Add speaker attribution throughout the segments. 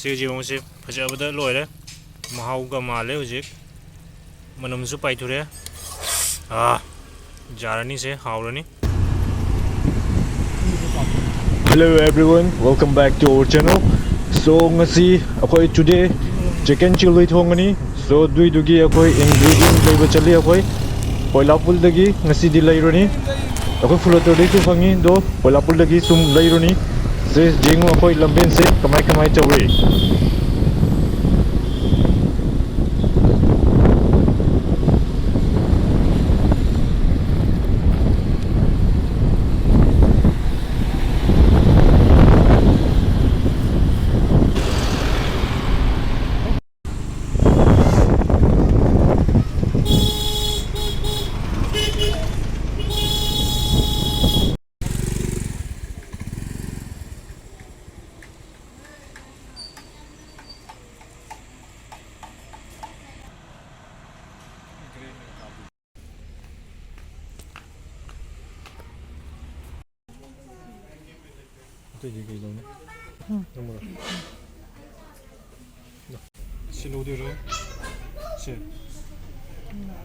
Speaker 1: ꯁꯤꯒꯤ ꯐꯖꯕꯗ ꯂꯣꯏꯔꯦ ꯃꯍꯥꯎꯒ ꯃꯥꯜꯂꯦ ꯍꯧꯖꯤꯛ ꯃꯅꯝꯁꯨ ꯄꯥꯏꯊꯣꯔꯛꯑꯦ ꯖꯥꯔꯅꯤ ꯁꯦ ꯍꯥꯎꯔꯅꯤ
Speaker 2: Hello everyone, welcome back to our channel. So ngasi akhoi today chicken chili thongani. So dugi akhoi ingredient leiba chali akhoi pailapool dagi ngasi di laironi. Akhoi floater dei chu phangi do pailapool dagi sum laironi. Se jingu akhoi lamben se kamai chawi.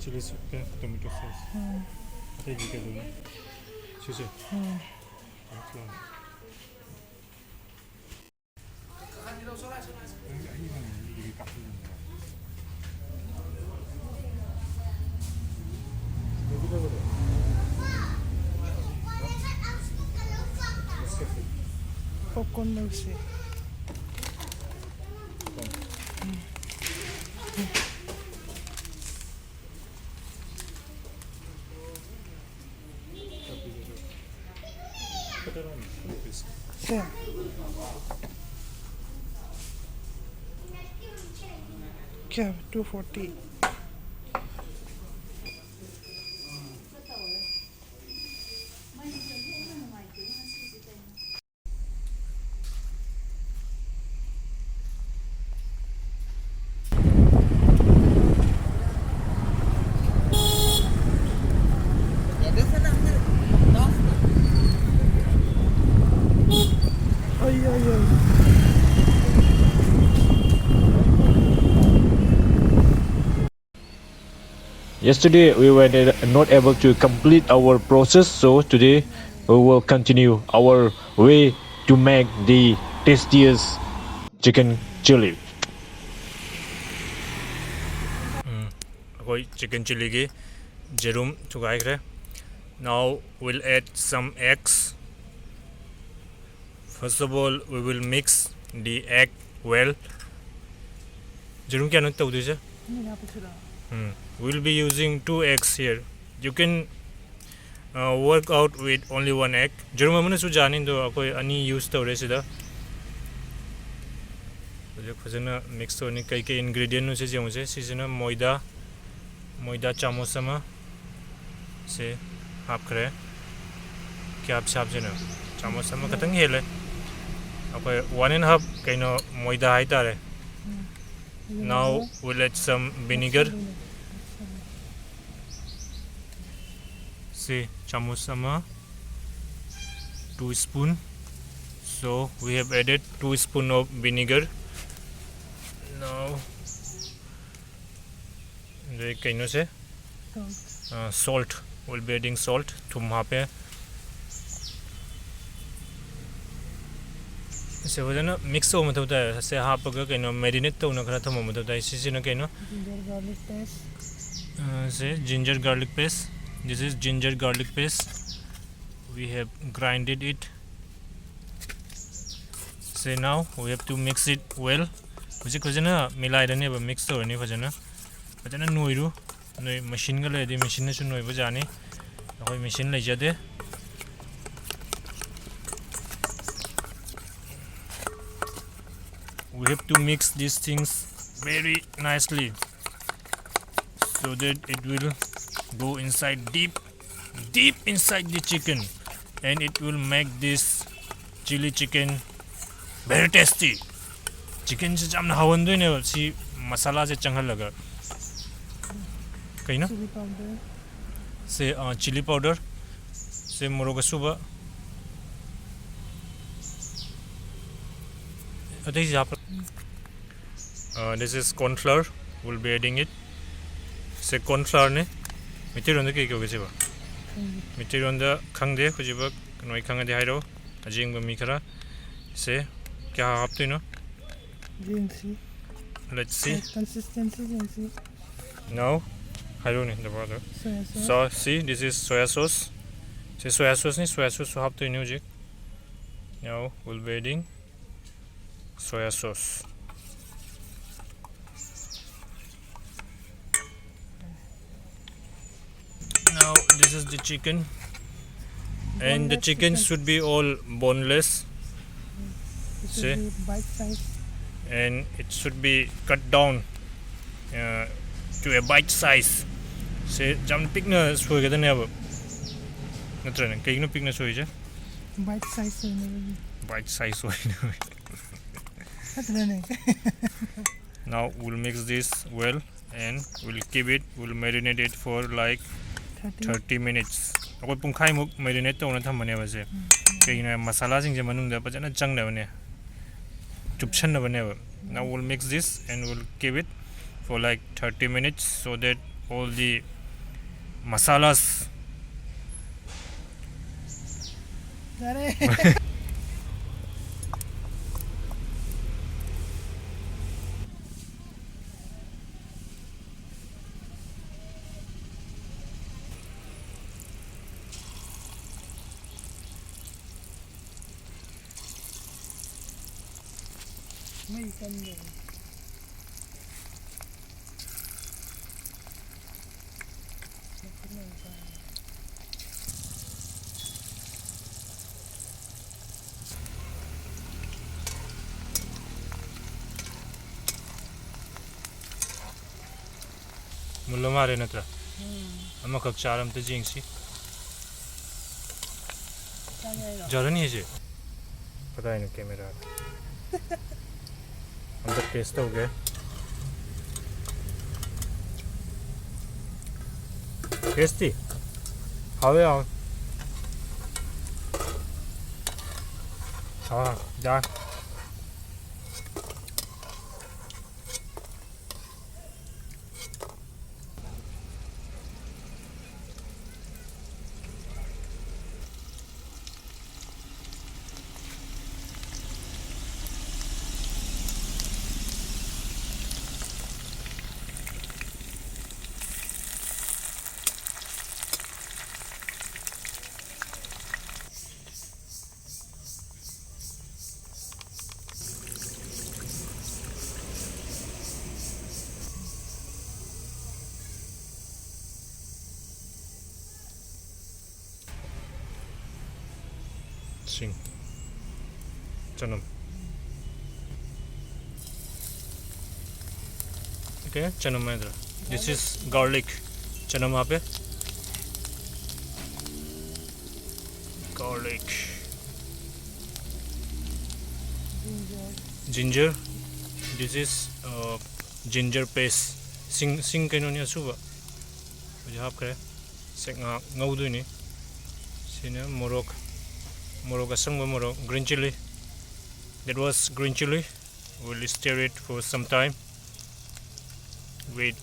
Speaker 1: Chilli chicken, tomato sauce.
Speaker 3: Popcorn milkshake. Sure. Yeah, 240.
Speaker 2: Yesterday we were not able to complete our process, so today we will continue our way to make the tastiest chicken chili.
Speaker 1: Chicken chili ki jerum chugai kare. Now we'll add some eggs. First of all, we will mix the egg well. Jerum kya not tau dise? We'll be using 2 eggs here. You can work out with only 1 egg. Jerum amana su janin do akoi ani use tawre sida. Fazana mix to ni kai ingredient nu se jemu se sisina moida chamos sama se hap kare kyap chap jena chamos sama katang hele akoi 1.5 kaino moida hai tare. Now we'll add some vinegar. Say chamos sama 2 spoon. So we have added 2 spoon of vinegar. Now the kaino se salt. We'll be adding salt. Thum hape se wajana mix ho mathau ta se hapaga kaino marinate to na khara thamo mathau ta sisina kaino
Speaker 3: Ginger garlic paste.
Speaker 1: Say ginger garlic paste. This is ginger garlic paste. We have grinded it. Say now we have to mix it well. Hujik fajana milai dane ba mix torani fajana noiru noi machine ga le di machine na chu noi ba jani akoi machine lai jade. We have to mix these things very nicely so that it will go inside deep inside the chicken, and it will make this chili chicken very tasty. Chicken se jamna hawan ne si masala se changhal laga kaina
Speaker 3: Chili powder.
Speaker 1: se chili powder se moroga suba This is corn flour. We'll be adding it. Say corn flour ne. Material the cake over. Material on the kangde, Kujiba, Noi Kanga de Hiro, a jing mikara. Say, Kya up to know?
Speaker 3: GNC.
Speaker 1: Let's see.
Speaker 3: Consistency GNC.
Speaker 1: Now, I don't need the water.
Speaker 3: Soya sauce.
Speaker 1: So, see, this is soya sauce. Say soya sauce have to new jig. Now, we'll be adding soya sauce. Now, this is the chicken. And the chicken should be all boneless.
Speaker 3: This
Speaker 1: See?
Speaker 3: is the bite size.
Speaker 1: And it should be cut down to a bite size. Say, jam pick na soy gada never. Natrana, cake no pick na soy ja.
Speaker 3: Bite size.
Speaker 1: Bite size soy.
Speaker 3: That's running.
Speaker 1: Now we'll mix this well and we'll keep it. We'll marinate it for like 30 minutes. Ako pung khai muk marinate to na thamane ba se. Kay na masala sing je manung da pa jana chang na bane. Chupchan na bane. Now we'll mix this and we'll keep it for like 30 minutes so that all the masalas mulla mare natra. Amma kak charam te jingsi. Jara nahi hai je. Pata hai nahi camera. अंदर paste हो गया tasty हावे आओ हाँ जा Sing. Chanam. Okay, chanam mahendra. This is garlic. Chanam ape. Garlic. Ginger. This is ginger paste. Sing kaino ni asuba. Jahap kare. Sing ngau du ni. Sina morok. Morok asang morok green chili. That was green chili. We'll stir it for some time with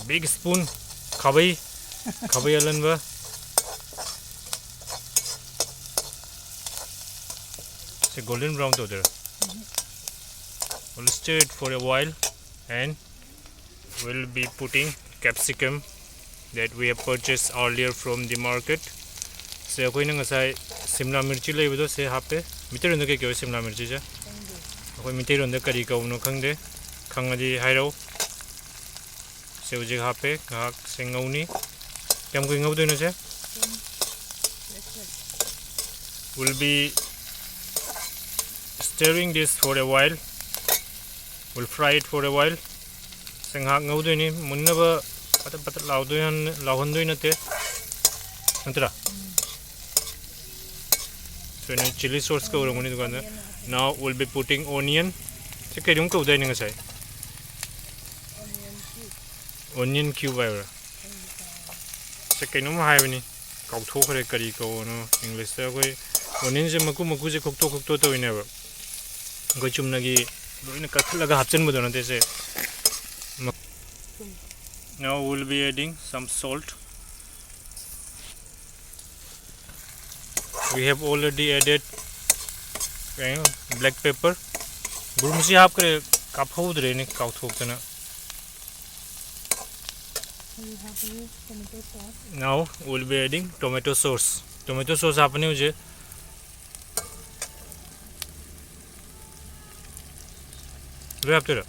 Speaker 1: big spoon khabai alan ba say golden brown to there. We'll stir it for a while and we'll be putting capsicum that we have purchased earlier from the market. Se akoi na ngasai simla mirchi leibo se hape miteron ke ke simla mirchi ja akoi miteron da kari ka uno khangde khangadi hairo se uje hape ngak sengauni kem ko ngau doino se will be stirring this for a while. We'll fry it for a while. Sengha ngau doini munna ba pat lau doin te antara. So chili sauce ka urang ni. Now we'll be putting onion. Se kai dum ka udai ninga sai. Onion cube ayra. Se kai num hai bani. Kau tho khare kari ko no English ta koi onion je maku je khokto to ine ba. goi chumna gi loina katlaga hapchen mu dona tese. Now we'll be adding some salt. We have already added black pepper. Burmusi hap kare kaphau dre ne kau thok tana.
Speaker 3: You have to use tomato sauce.
Speaker 1: Now we'll be adding tomato sauce. Tomato sauce apne uje we have to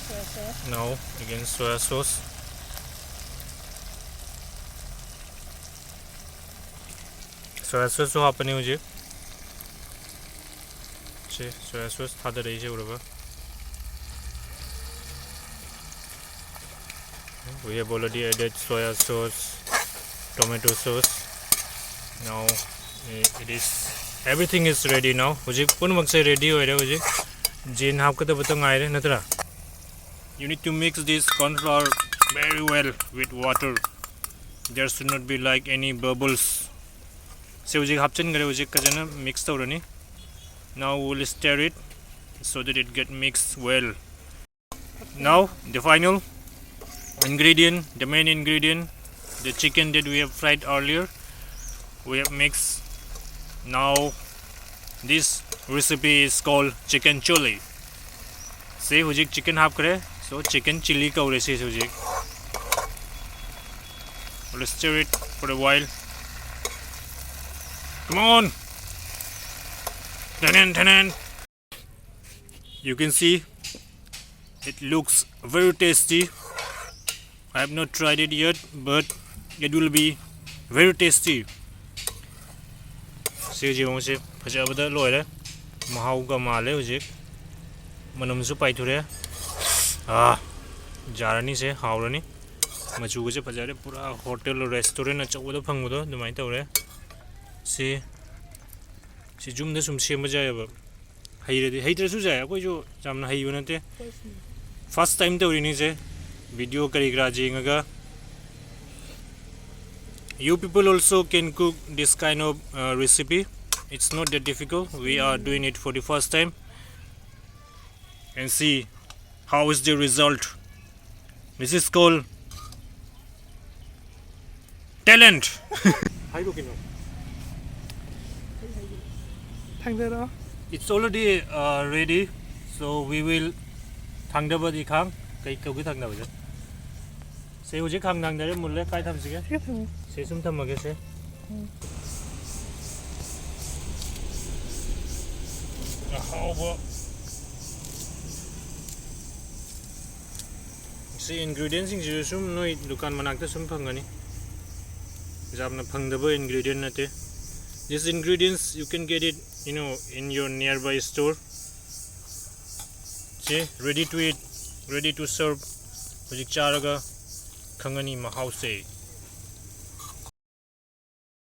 Speaker 3: Soy sauce.
Speaker 1: now again soya sauce. Soya sauce so apne uje che soya sauce thada rei je uraba. We have already added soya sauce, tomato sauce. Now it is everything is ready now. Hujik punmak se ready hoire hujik jin hap ka batang aire natra. You need to mix this corn flour very well with water. There should not be like any bubbles. Se hujik hapchen gare hujik ka jana mix taurani. Now we'll stir it so that it get mixed well. Now the final ingredient, the main ingredient, the chicken that we have fried earlier, we have mixed. Now this recipe is called chicken chili. See hujik chicken half kare, so chicken chili ka recipe hujik. Let's stir it for a while. Come on, tanan. You can see it looks very tasty. I have not tried it yet, but it will be very tasty. Se ji mo se phaja bada loire mahau ga male hujik manam su pai thure jarani se haurani machu ge se phajare pura hotel restaurant a chawda phangmudo dumai tawre se jum de sum sema jaya ba haire su jaya koi jo jamna hayu nate first time tawri ni se video karigra jingaga. You people also can cook this kind of recipe. It's not that difficult. We are doing it for the first time and see how is the result. This is called talent.
Speaker 3: Thangda
Speaker 1: It's already ready, so we will thangda di khang kai kau ki thangda ba se hujik khang nang dare mulle kai tham sige se sum tham mage se how se ingredients sing ju sum noi dukan manak ta sum phangani jabna phangdaba ingredient nate. These ingredients you can get it in your nearby store. See, ready to eat, ready to serve. Hujik charaga khangani mahau se